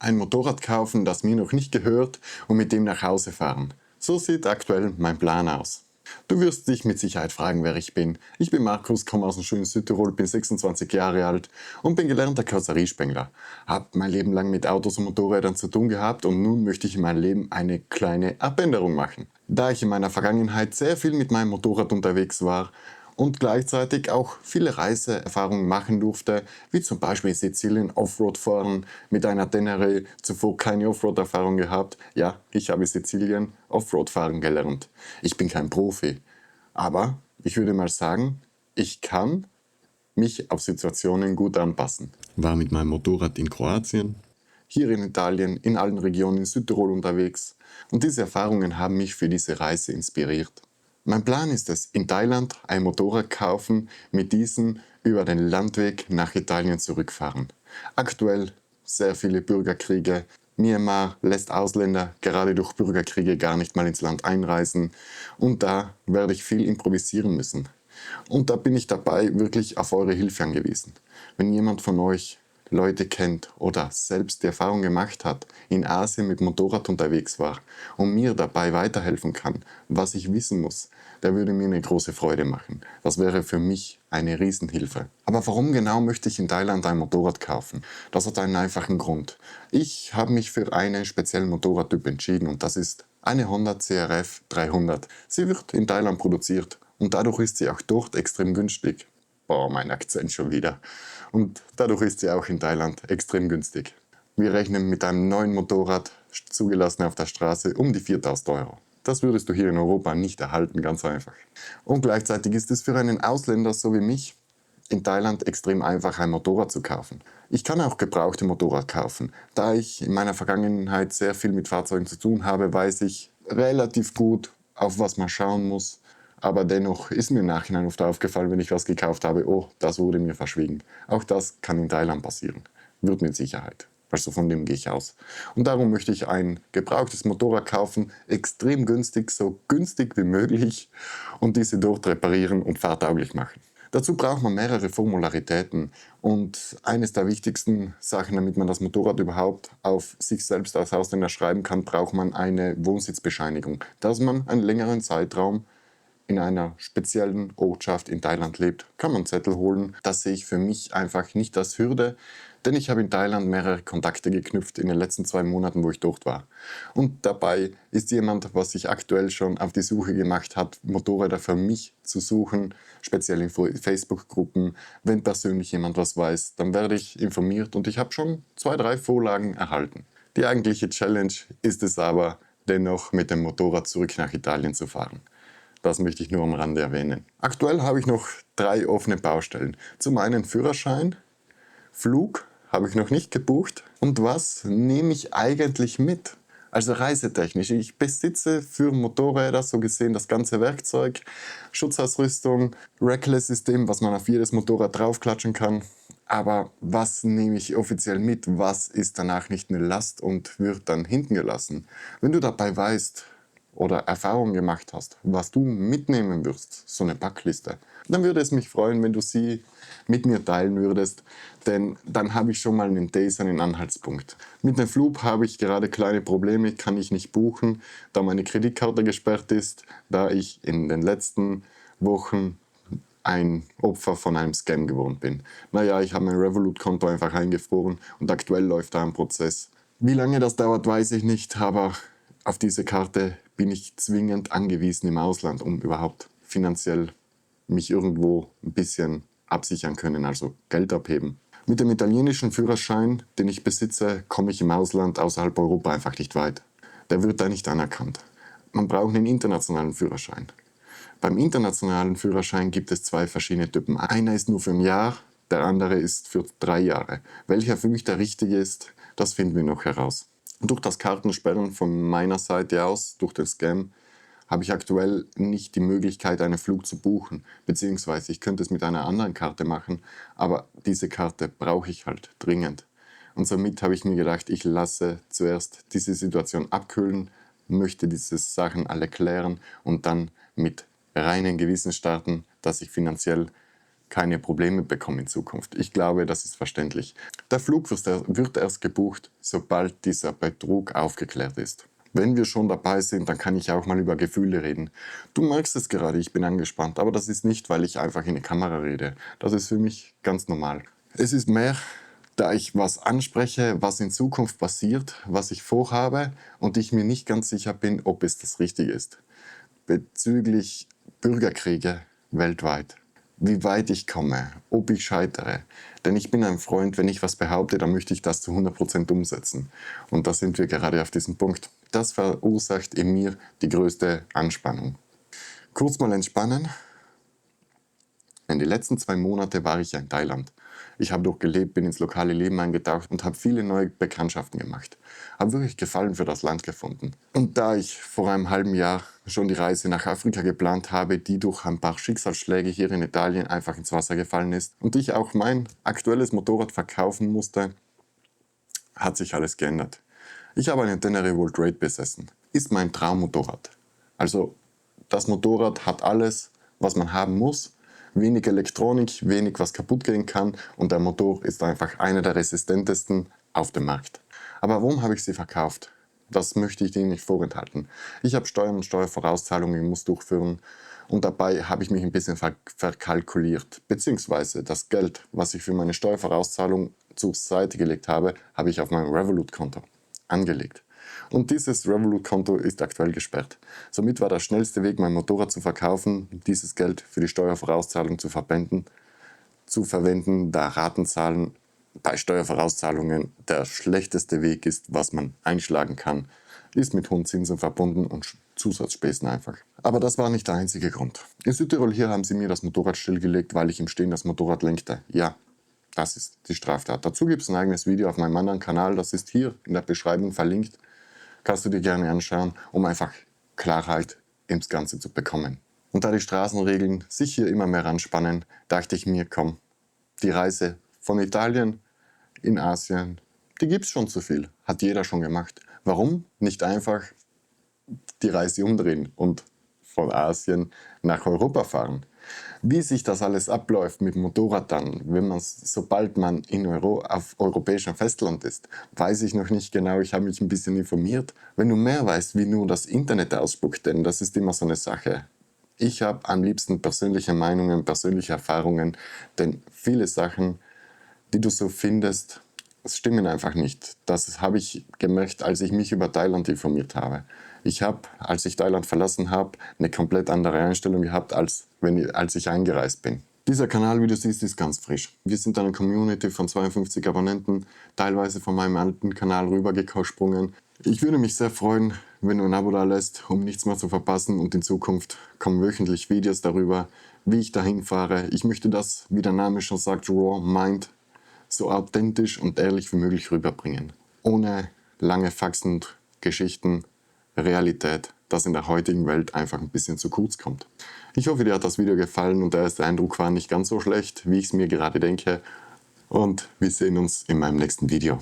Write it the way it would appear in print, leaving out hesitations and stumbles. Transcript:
ein Motorrad kaufen, das mir noch nicht gehört und mit dem nach Hause fahren. So sieht aktuell mein Plan aus. Du wirst dich mit Sicherheit fragen, wer ich bin. Ich bin Markus, komme aus dem schönen Südtirol, bin 26 Jahre alt und bin gelernter Karosseriespengler. Hab mein Leben lang mit Autos und Motorrädern zu tun gehabt und nun möchte ich in meinem Leben eine kleine Abänderung machen. Da ich in meiner Vergangenheit sehr viel mit meinem Motorrad unterwegs war und gleichzeitig auch viele Reiseerfahrungen machen durfte, wie zum Beispiel in Sizilien Offroad fahren mit einer Tenere, zuvor keine Offroad-Erfahrung gehabt. Ja, ich habe in Sizilien Offroad fahren gelernt. Ich bin kein Profi, aber ich würde mal sagen, ich kann mich auf Situationen gut anpassen. War mit meinem Motorrad in Kroatien, hier in Italien, in allen Regionen in Südtirol unterwegs und diese Erfahrungen haben mich für diese Reise inspiriert. Mein Plan ist es, in Thailand ein Motorrad kaufen, mit diesem über den Landweg nach Italien zurückfahren. Aktuell sehr viele Bürgerkriege. Myanmar lässt Ausländer gerade durch Bürgerkriege gar nicht mal ins Land einreisen und da werde ich viel improvisieren müssen. Und da bin ich dabei wirklich auf eure Hilfe angewiesen. Wenn jemand von euch Leute kennt oder selbst die Erfahrung gemacht hat, in Asien mit Motorrad unterwegs war und mir dabei weiterhelfen kann, was ich wissen muss, der würde mir eine große Freude machen. Das wäre für mich eine Riesenhilfe. Aber warum genau möchte ich in Thailand ein Motorrad kaufen? Das hat einen einfachen Grund. Ich habe mich für einen speziellen Motorradtyp entschieden und das ist eine Honda CRF 300. Sie wird in Thailand produziert und dadurch ist sie auch dort extrem günstig. Boah, mein Akzent schon wieder. Und dadurch ist sie auch in Thailand extrem günstig. Wir rechnen mit einem neuen Motorrad, zugelassen auf der Straße, um die 4.000 Euro. Das würdest du hier in Europa nicht erhalten, ganz einfach. Und gleichzeitig ist es für einen Ausländer so wie mich in Thailand extrem einfach, ein Motorrad zu kaufen. Ich kann auch gebrauchte Motorrad kaufen. Da ich in meiner Vergangenheit sehr viel mit Fahrzeugen zu tun habe, weiß ich relativ gut, auf was man schauen muss. Aber dennoch ist mir im Nachhinein oft aufgefallen, wenn ich was gekauft habe, oh, das wurde mir verschwiegen. Auch das kann in Thailand passieren. Wird mit Sicherheit. Also von dem gehe ich aus. Und darum möchte ich ein gebrauchtes Motorrad kaufen, extrem günstig, so günstig wie möglich und diese dort reparieren und fahrtauglich machen. Dazu braucht man mehrere Formularitäten und eines der wichtigsten Sachen, damit man das Motorrad überhaupt auf sich selbst als Ausländer schreiben kann, braucht man eine Wohnsitzbescheinigung, dass man einen längeren Zeitraum in einer speziellen Ortschaft in Thailand lebt, kann man Zettel holen. Das sehe ich für mich einfach nicht als Hürde, denn ich habe in Thailand mehrere Kontakte geknüpft in den letzten 2 Monaten, wo ich dort war. Und dabei ist jemand, was sich aktuell schon auf die Suche gemacht hat, Motorräder für mich zu suchen, speziell in Facebook-Gruppen. Wenn persönlich jemand was weiß, dann werde ich informiert und ich habe schon 2, 3 Vorlagen erhalten. Die eigentliche Challenge ist es aber, dennoch mit dem Motorrad zurück nach Italien zu fahren. Das möchte ich nur am Rande erwähnen. Aktuell habe ich noch 3 offene Baustellen. Zum einen Führerschein, Flug habe ich noch nicht gebucht. Und was nehme ich eigentlich mit? Also reisetechnisch. Ich besitze für Motorräder so gesehen das ganze Werkzeug, Schutzausrüstung, Reckless-System, was man auf jedes Motorrad draufklatschen kann. Aber was nehme ich offiziell mit? Was ist danach nicht eine Last und wird dann hinten gelassen? Wenn du dabei weißt, oder Erfahrung gemacht hast, was du mitnehmen wirst, so eine Packliste, dann würde es mich freuen, wenn du sie mit mir teilen würdest, denn dann habe ich schon mal einen Taser, einen Anhaltspunkt. Mit dem Flug habe ich gerade kleine Probleme, kann ich nicht buchen, da meine Kreditkarte gesperrt ist, da ich in den letzten Wochen ein Opfer von einem Scam geworden bin. Naja, ich habe mein Revolut-Konto einfach eingefroren und aktuell läuft da ein Prozess. Wie lange das dauert, weiß ich nicht, aber auf diese Karte bin ich zwingend angewiesen im Ausland, um überhaupt finanziell mich irgendwo ein bisschen absichern können, also Geld abheben. Mit dem italienischen Führerschein, den ich besitze, komme ich im Ausland außerhalb Europa einfach nicht weit. Der wird da nicht anerkannt. Man braucht einen internationalen Führerschein. Beim internationalen Führerschein gibt es 2 verschiedene Typen. Einer ist nur für ein Jahr, der andere ist für 3 Jahre. Welcher für mich der richtige ist, das finden wir noch heraus. Durch das Kartensperren von meiner Seite aus, durch den Scam, habe ich aktuell nicht die Möglichkeit, einen Flug zu buchen. Beziehungsweise ich könnte es mit einer anderen Karte machen, aber diese Karte brauche ich halt dringend. Und somit habe ich mir gedacht, ich lasse zuerst diese Situation abkühlen, möchte diese Sachen alle klären und dann mit reinem Gewissen starten, dass ich finanziell keine Probleme bekommen in Zukunft. Ich glaube, das ist verständlich. Der Flug wird erst gebucht, sobald dieser Betrug aufgeklärt ist. Wenn wir schon dabei sind, dann kann ich auch mal über Gefühle reden. Du merkst es gerade, ich bin angespannt, aber das ist nicht, weil ich einfach in die Kamera rede. Das ist für mich ganz normal. Es ist mehr, da ich was anspreche, was in Zukunft passiert, was ich vorhabe und ich mir nicht ganz sicher bin, ob es das Richtige ist. Bezüglich Bürgerkriege weltweit. Wie weit ich komme, ob ich scheitere. Denn ich bin ein Freund, wenn ich was behaupte, dann möchte ich das zu 100% umsetzen. Und da sind wir gerade auf diesem Punkt. Das verursacht in mir die größte Anspannung. Kurz mal entspannen. In den letzten 2 Monate war ich ja in Thailand. Ich habe dort gelebt, bin ins lokale Leben eingetaucht und habe viele neue Bekanntschaften gemacht. Habe wirklich Gefallen für das Land gefunden. Und da ich vor einem halben Jahr schon die Reise nach Afrika geplant habe, die durch ein paar Schicksalsschläge hier in Italien einfach ins Wasser gefallen ist und ich auch mein aktuelles Motorrad verkaufen musste, hat sich alles geändert. Ich habe einen Tenere World Raid besessen. Ist mein Traummotorrad. Also das Motorrad hat alles, was man haben muss. Wenig Elektronik, wenig was kaputt gehen kann und der Motor ist einfach einer der resistentesten auf dem Markt. Aber warum habe ich sie verkauft? Das möchte ich Ihnen nicht vorenthalten. Ich habe Steuern und Steuervorauszahlungen, ich muss durchführen und dabei habe ich mich ein bisschen verkalkuliert. Beziehungsweise das Geld, was ich für meine Steuervorauszahlung zur Seite gelegt habe, habe ich auf meinem Revolut-Konto angelegt. Und dieses Revolut-Konto ist aktuell gesperrt. Somit war der schnellste Weg, mein Motorrad zu verkaufen, dieses Geld für die Steuervorauszahlung zu verwenden, da Ratenzahlen bei Steuervorauszahlungen der schlechteste Weg ist, was man einschlagen kann, ist mit hohen Zinsen verbunden und Zusatzspesen einfach. Aber das war nicht der einzige Grund. In Südtirol hier haben sie mir das Motorrad stillgelegt, weil ich im Stehen das Motorrad lenkte. Ja, das ist die Straftat. Dazu gibt es ein eigenes Video auf meinem anderen Kanal, das ist hier in der Beschreibung verlinkt. Kannst du dir gerne anschauen, um einfach Klarheit ins Ganze zu bekommen. Und da die Straßenregeln sich hier immer mehr anspannen, dachte ich mir, komm, die Reise von Italien in Asien, die gibt's schon zu viel. Hat jeder schon gemacht. Warum nicht einfach die Reise umdrehen und von Asien nach Europa fahren? Wie sich das alles abläuft mit dem Motorrad dann, sobald man auf europäischem Festland ist, weiß ich noch nicht genau. Ich habe mich ein bisschen informiert. Wenn du mehr weißt, wie nur das Internet ausspuckt, denn das ist immer so eine Sache. Ich habe am liebsten persönliche Meinungen, persönliche Erfahrungen, denn viele Sachen, die du so findest, stimmen einfach nicht. Das habe ich gemerkt, als ich mich über Thailand informiert habe. Ich habe, als ich Thailand verlassen habe, eine komplett andere Einstellung gehabt, als ich eingereist bin. Dieser Kanal, wie du siehst, ist ganz frisch. Wir sind eine Community von 52 Abonnenten, teilweise von meinem alten Kanal rübergesprungen. Ich würde mich sehr freuen, wenn du ein Abo da lässt, um nichts mehr zu verpassen, und in Zukunft kommen wöchentlich Videos darüber, wie ich dahin fahre. Ich möchte das, wie der Name schon sagt, Raw Mind, so authentisch und ehrlich wie möglich rüberbringen. Ohne lange Faxen und Geschichten, Realität, das in der heutigen Welt einfach ein bisschen zu kurz kommt. Ich hoffe, dir hat das Video gefallen und der erste Eindruck war nicht ganz so schlecht, wie ich es mir gerade denke. Und wir sehen uns in meinem nächsten Video.